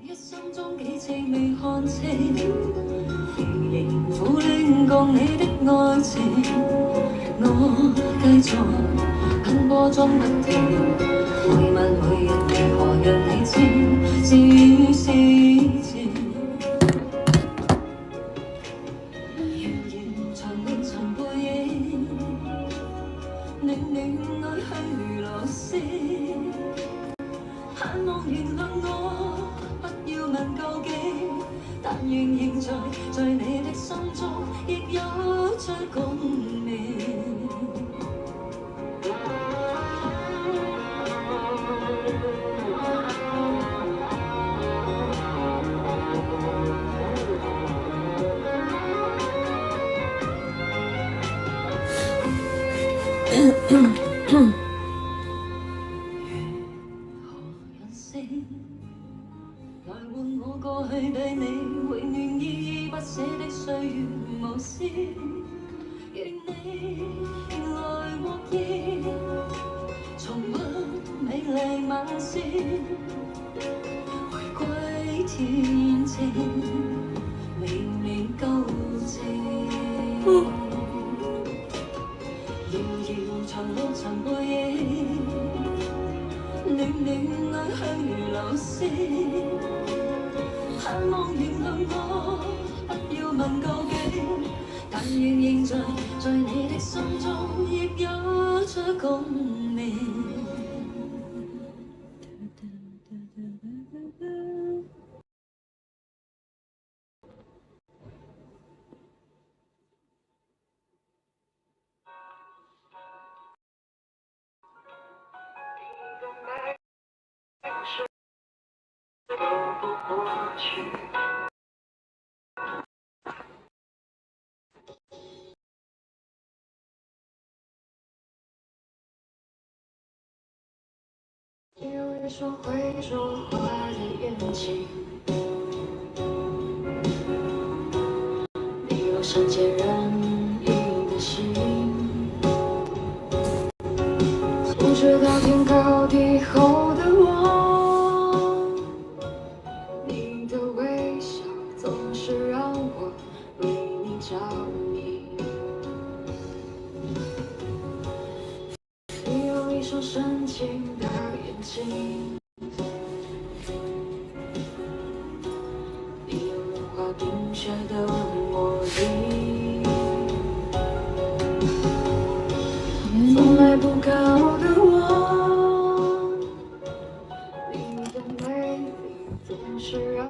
一生中幾次未看清，仍苦戀共你的愛情，我繼續奔波中不停，每晚每日如何讓你知，是與是情，遙遙長路尋背影，暖暖愛去落色，盼望原諒我，不要問究竟，但願仍在你的心中，亦有着共鳴。來換我過去對你永遠依依不捨的歲月無私，願你來獲益，重溫美麗晚宵，回歸天晴，明年舊情。遙遙長路尋背影，暖暖愛香如流星，盼望原諒我，不要問究竟，但願仍在你的心中，亦有着共鳴。有一双会说话的眼睛，你有善解人意的心，不知道天高地厚的我，你的微笑总是让我为你着迷。你有一双深情的眼睛，你有融化冰雪的魔力，从来不高的我，你的美丽总是让